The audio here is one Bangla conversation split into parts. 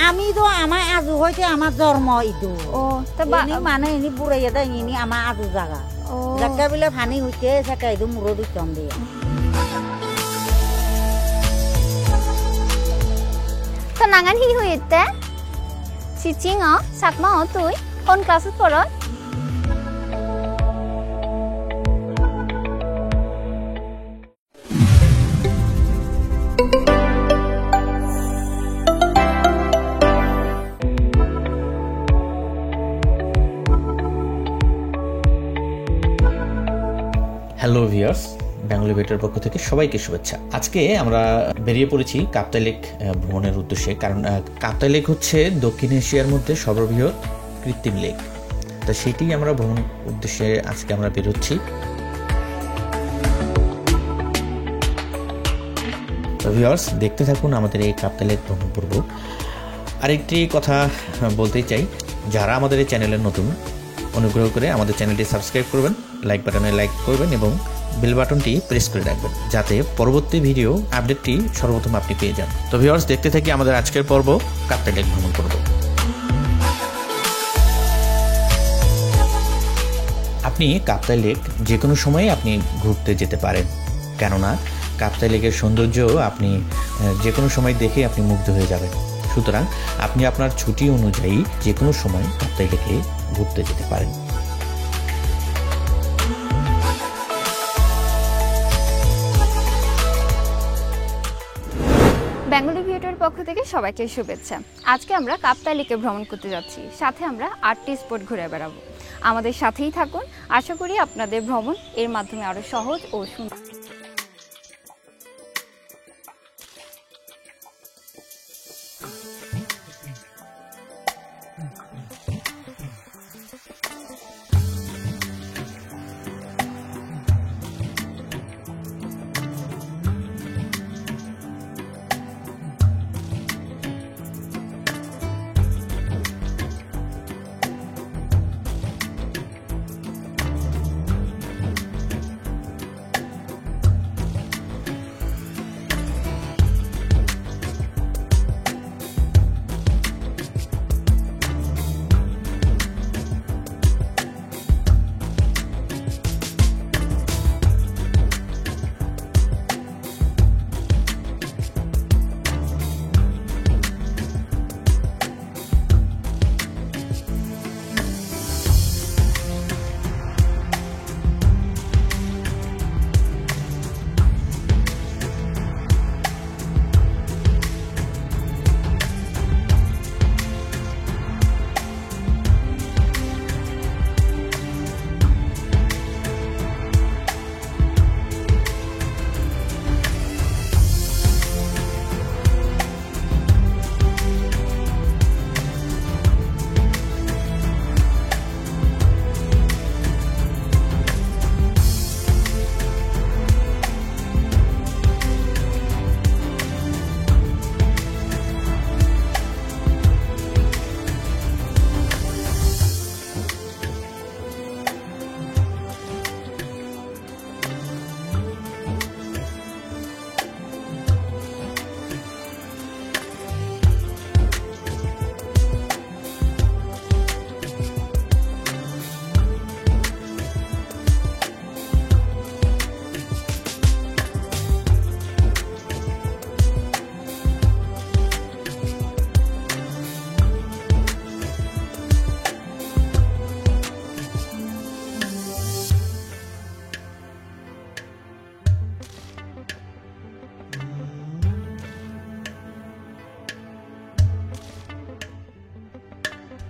আমি তো আমার আজু হইতে আমার জন্ম ইদু ও তা মানে ইনি বুড়াইয়া দেয় ইনি আমার আজু জায়গা জায়গা বিলে ফানি হইতে সেটা ইদু মুরো দিতাম দিয়ে তা নাঙান হি হইতে চিচিং সাকমা তুই কোন ক্লাসত পড় হ্যালো ভিউয়ার্স, বেঙ্গলি বেটার পক্ষ থেকে সবাইকে শুভেচ্ছা। আজকে আমরা বেরিয়ে পড়েছি কাপ্তাই লেক ভ্রমণের উদ্দেশ্যে, কারণ কাপ্তাই লেক হচ্ছে দক্ষিণ এশিয়ার মধ্যে সর্ববৃহৎ কৃত্রিম লেক। তো সেটি আমরা ভ্রমণ উদ্দেশ্যে আজকে আমরা বেরোচ্ছি। তো ভিউয়ার্স, দেখতে থাকুন আমাদের এই কাপ্তাই লেক ভ্রমণ পূর্ব। আরেকটি কথা বলতে চাই, যারা আমাদের এই চ্যানেলে নতুন, অনুগ্রহ করে আমাদের চ্যানেলটি সাবস্ক্রাইব করবেন, লাইক বাটনে লাইক করবেন এবং বেল বাটনটি প্রেস করে রাখবেন, যাতে পরবর্তী ভিডিও আপডেটটি সর্বপ্রথম আপনি পেয়ে যান। তো ভিউয়ার্স, দেখতে থাকি আমাদের আজকের পর্ব কাপ্তাই লেক ভ্রমণ পর্ব। আপনি কাপ্তাই লেক যে কোনো সময়ে আপনি ঘুরতে যেতে পারেন, কেননা কাপ্তাই লেকের সৌন্দর্য আপনি যে কোনো সময় দেখে আপনি মুগ্ধ হয়ে যাবেন। সুতরাং আপনি আপনার ছুটি অনুযায়ী যে কোনো সময় কাপ্তাই লেকে ঘুরতে যেতে পারেন। বেঙ্গলি ভিউটার পক্ষ থেকে সবাইকে শুভেচ্ছা। আজকে আমরা কাপ্তাই লেকে ভ্রমণ করতে যাচ্ছি, সাথে আমরা 8টি স্পট ঘুরে বেড়াবো। আমাদের সাথেই থাকুন, আশা করি আপনাদের ভ্রমণ এর মাধ্যমে আরো সহজ ও সুন্দর।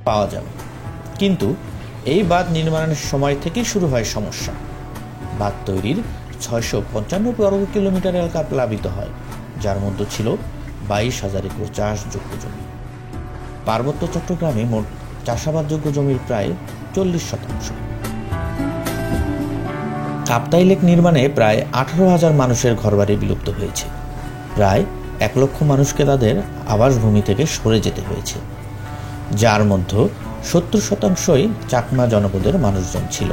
পাওয়া যাবে, কিন্তু এই বাঁধ নির্মাণের সময় থেকেই শুরু হয় সমস্যা। বাঁধ তৈরির 655 বর্গ কিলোমিটার এলাকা প্লাবিত হয়, যার মধ্যে ছিল 22,000 একর চাষযোগ্য জমি। পার্বত্য চট্টগ্রামে মোট চাষাবাদযোগ্য জমির প্রায় 40%। কাপ্তাই লেক নির্মাণে প্রায় 18,000 মানুষের ঘরবাড়ি বিলুপ্ত হয়েছে। প্রায় 1 লক্ষ মানুষকে তাদের আবাসভূমি থেকে সরে যেতে হয়েছে, যার মধ্যে 70%ই চাকমা জনপদের মানুষজন ছিল।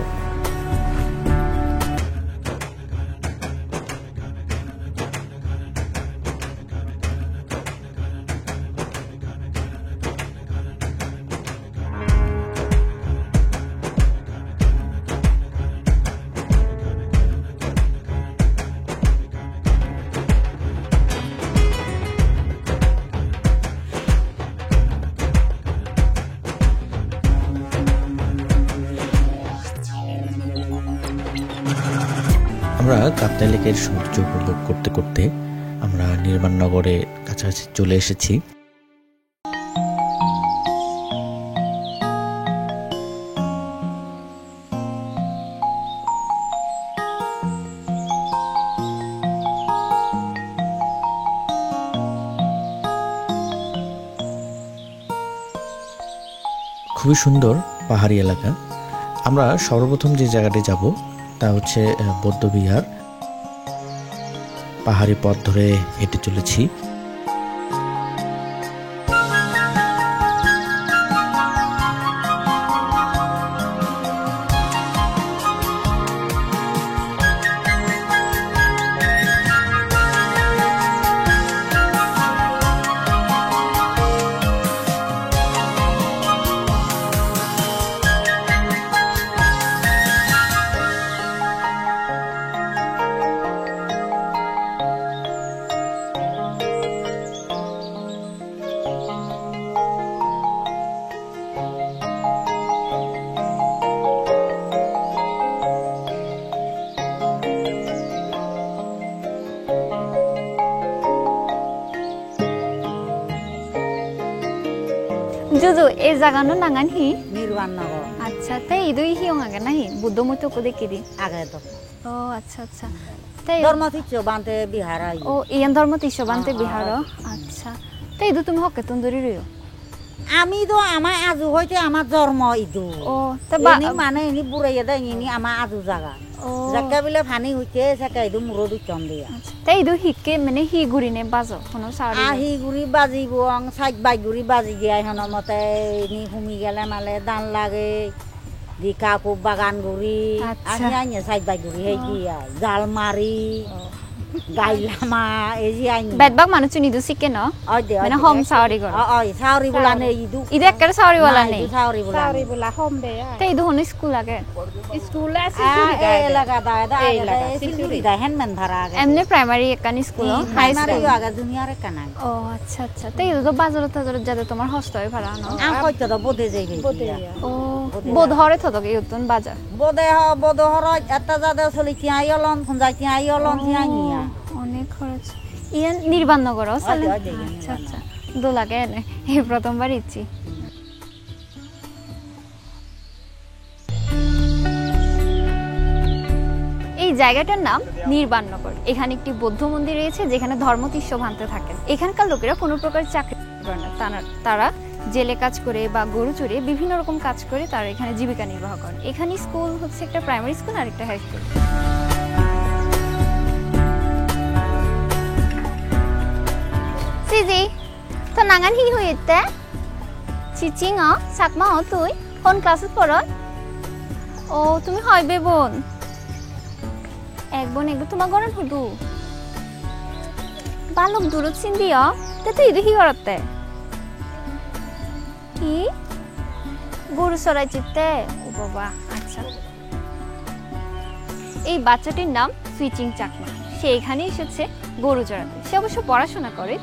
আমরা কাপ্তাই লেকের সৌন্দর্য উপভোগ করতে করতে আমরা নির্মাণনগরের কাছাকাছি চলে এসেছি। খুবই সুন্দর পাহাড়ি এলাকা। আমরা সর্বপ্রথম যে জায়গাটি যাব তা হচ্ছে বৌদ্ধবিহার। পাহাড়ি পথ ধরে হেঁটে চলেছি। Juju, জাগানো নাঙান হি নির্বাণনগর। আচ্ছা তাই ইদুই হিয়ং আগে নাহি বুদ্ধ মতো কো দেখি দি আগে তো ও আচ্ছা আচ্ছা তাই ধর্মতীর্থ বান্তে বিহার আই ও ইয়ান ধর্ম তিসবান্তে বিহার আচ্ছা তাই ইদু তুমি হকে তুন্দরি রইও আমি তো আমার আজু হইতে আমার জন্ম ইদু ও তা এনি মানে এনি বুড়াইয়া দেয় এনি আমার আজু জায়গা ও জায়গা বিলে ফানি হইতে সেটা ইদু মুরো দুচম দিয়া তাই ইদু হিকে মানে হি ঘুরিনে বাজো কোনো সারি আহি গুড়ি বাজিব সাইড বাই গুড়ি বাজি দিয়া হন মতে এনি হুমি গেলে মালে দান লাগে দি কাকু বাগান গুড়ি আহি আইনে সাইড বাই গুড়ি হেই দিয়া জাল মারি গাইলামা এই যে আইনে বেদবাগ মানুষ নিদু শিখে ন মানে হোম সাউরি গর ওই সাউরি বলা নেই ইদু ইদু এক্কারে সাউরি বলা নেই সাউরি বলা হোম দে তাই ইদু হন স্কুল আগে স্কুল আছে এই এলাকা দা সিলগুড়ি দা হেনমেন ধারা আগে এমনি প্রাইমারি একান স্কুল হাই প্রাইমারি স্কুল আগে জুনিয়র কানা ও আচ্ছা আচ্ছা তাই ইদু তো বাজার তাজার যাতে তোমার হস্ত হয় ভাড়া ন আম কইতো তো বোধে যাইবে ও বোধ হরে থতো কি উত্তন বাজার বোধে হর এত যাদে চলি তিয়াই অলন যাই তিয়াই অলন তিয়াই নিয়া অনেক খরচ ইয়ান নির্বাণনগর চলে হয়, আচ্ছা আচ্ছা দোলাকে এনে এই প্রথমবার ইচ্ছি এই জায়গাটার নাম নির্বাণনগর। এখানে একটি বৌদ্ধ মন্দির রয়েছে যেখানে ধর্মতীর্থ ভান্তে থাকেন। এখানকার লোকেরা কোনো প্রকার চাকরি করে না, তারা জেলে কাজ করে বা গরু চড়িয়ে বিভিন্ন রকম কাজ করে তারা এখানে জীবিকা নির্বাহ করেন। এখানে স্কুল হচ্ছে একটা প্রাইমারি স্কুল আর একটা হাই স্কুল। Sisi, তো নাঙান হি হইতে চিচিং সাকমা তুই কোন ক্লাসে পড়ন ও তুমি হইবে বোন এক বোন একদম তোমার গরন হুদু বালক দূরত চিন্দিও তে তুই দেখি করতে কি গরু সরাই চিত্তে ও বাবা আচ্ছা এই বাচ্চাটির নাম সুইচিং চাকমা। সে এখানে এসেছে গরু চড়াতে। সে অবশ্য পড়াশোনা করে।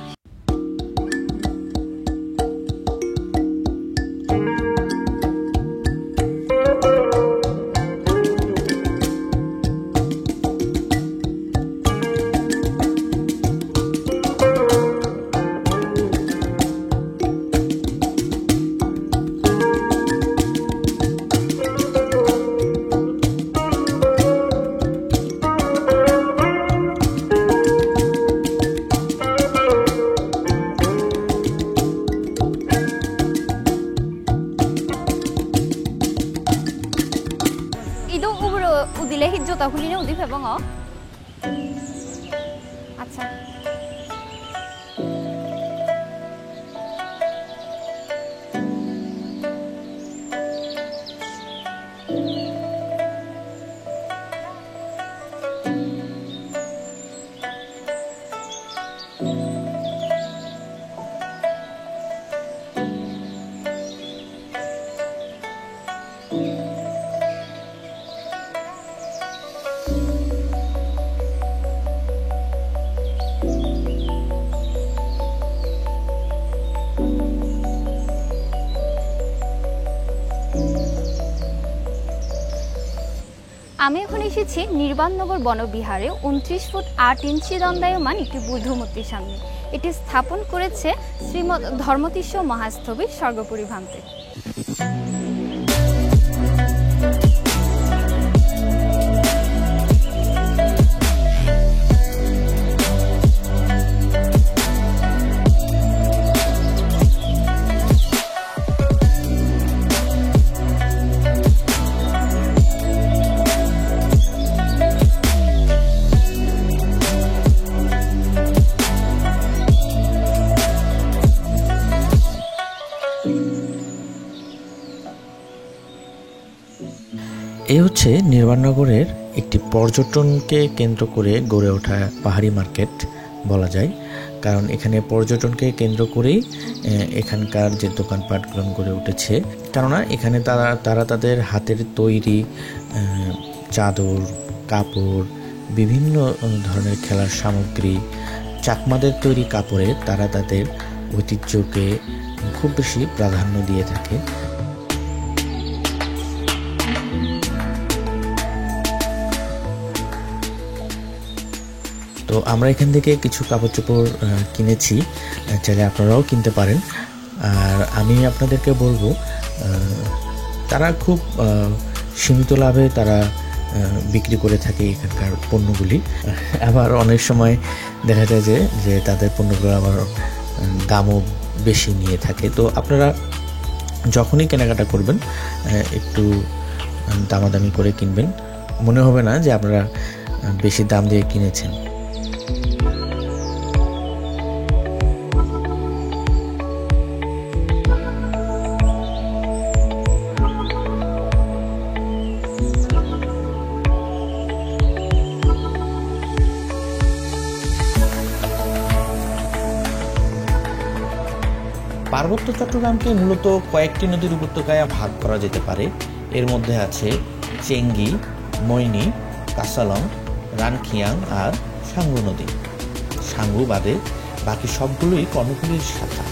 উদিলে হি জোতা খুলিনে উদি ফেবং আচ্ছা আমি এখন এসেছি নির্বাণনগর বনবিহারে 29 ফুট 8 ইঞ্চি দণ্ডায়মান একটি বুদ্ধ মূর্তির সামনে। এটি স্থাপন করেছে শ্রীমৎ ধর্মতীর্ষ মহাস্থবির স্বর্গপুরী ভান্তে। এই হচ্ছে নির্বাণনগরের একটি পর্যটনকে কেন্দ্র করে গড়ে ওঠা পাহাড়ি মার্কেট বলা যায়, কারণ এখানে পর্যটনকে কেন্দ্র করেই এখানকার যে দোকানপাটগুলো গড়ে উঠেছে। কেননা এখানে তারা তাদের হাতের তৈরি চাদর, কাপড়, বিভিন্ন ধরনের খেলার সামগ্রী, চাকমাদের তৈরি কাপড়ে তারা তাদের ঐতিহ্যকে খুব বেশি প্রাধান্য দিয়ে থাকে। তো আমরা এখান থেকে কিছু কাপড় চোপড় কিনেছি, চাইলে আপনারাও কিনতে পারেন। আর আমি আপনাদেরকে বলবো, তারা খুব সীমিত লাভে তারা বিক্রি করে থাকে এখানকার পণ্যগুলি। আবার অনেক সময় দেখা যায় যে তাদের পণ্যগুলো আবার দামও বেশি নিয়ে থাকে। তো আপনারা যখনই কেনাকাটা করবেন একটু দামাদামি করে কিনবেন, মনে হবে না যে আপনারা বেশি দাম দিয়ে কিনেছেন। পার্বত্য চট্টগ্রামকে মূলত কয়েকটি নদীর উপত্যকায় ভাগ করা যেতে পারে। এর মধ্যে আছে চেঙ্গি, মৈনী, কাসালং, রানখিয়াং আর সাঙ্গু নদী। সাঙ্গু বাদে বাকি সবগুলোই কর্ণফুলীর শাখা।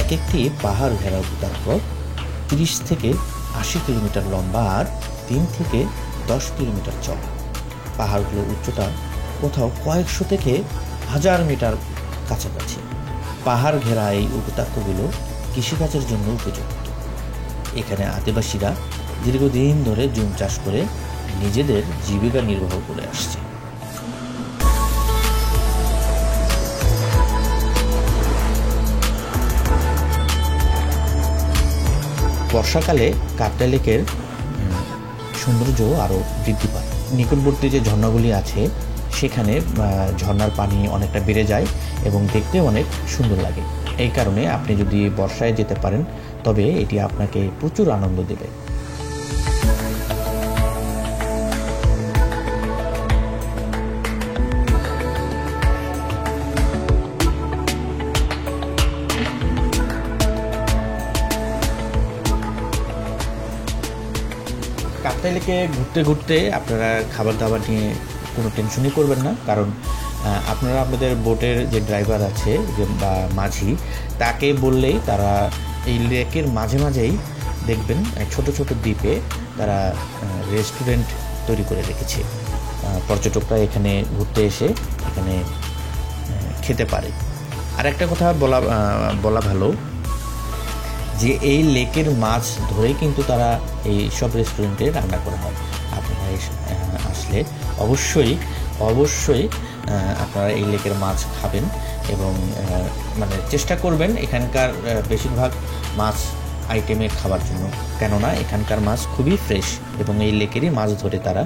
এক একটি পাহাড় ঘেরা ভূতাত্ত্বক 30 থেকে 80 কিলোমিটার লম্বা আর 3 থেকে 10 কিলোমিটার চওড়া। পাহাড়গুলোর উচ্চতা কোথাও কয়েকশো থেকে 1000 মিটার কাছাকাছি। পাহাড় ঘেরা এই উপত্যকাগুলো কৃষিকাজের জন্য উপযুক্ত। এখানে আদিবাসীরা দীর্ঘদিন ধরে জুম চাষ করে নিজেদের জীবিকা নির্বাহ করে আসছে। বর্ষাকালে কাপ্তাই লেকের সৌন্দর্য আরও বৃদ্ধি পায়। নিকটবর্তী যে ঝর্ণাগুলি আছে সেখানে ঝর্ণার পানি অনেকটা বেড়ে যায় এবং দেখতে অনেক সুন্দর লাগে। এই কারণে আপনি যদি বর্ষায় যেতে পারেন তবে এটি আপনাকে প্রচুর আনন্দ দেবে। কাপ্তাই লেকে ঘুরতে ঘুরতে আপনারা খাবার দাবার নিয়ে কোনো টেনশনই করবেন না, কারণ আপনারা আপনাদের বোটের যে ড্রাইভার আছে বা মাঝি তাকে বললেই তারা এই লেকের মাঝে মাঝেই দেখবেন ছোট ছোট দ্বীপে তারা রেস্টুরেন্ট তৈরি করে রেখেছে। পর্যটকরা এখানে ঘুরতে এসে এখানে খেতে পারে। আর একটা কথা বলা ভালো যে এই লেকের মাছ ধরেই কিন্তু তারা এই সব রেস্টুরেন্টে রান্না করা হয়। আপনারা আসলে অবশ্যই আপনারা এই লেকের মাছ খাবেন এবং মানে চেষ্টা করবেন এখানকার বেশিরভাগ মাছ আইটেমে খাবার জন্য, কেননা এখানকার মাছ খুবই ফ্রেশ এবং এই লেকেরই মাছ ধরে তারা।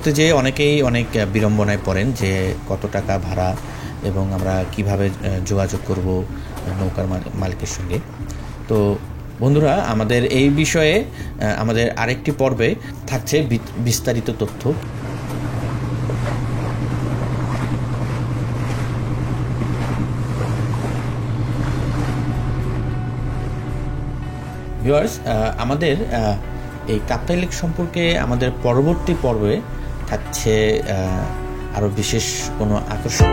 তো যে অনেকেই অনেক বিড়ম্বনায় পড়েন যে কত টাকা ভাড়া এবং আমরা কিভাবে যোগাযোগ করব নৌকার মালিকের সঙ্গে। তো বন্ধুরা, আমাদের এই বিষয়ে আমাদের আরেকটি পর্বে থাকছে বিস্তারিত তথ্য। ভিউয়ার্স, আমাদের এই কাপ্তাই লেক সম্পর্কে আমাদের পরবর্তী পর্বে থাকছে আরও বিশেষ কোনো আকর্ষণ।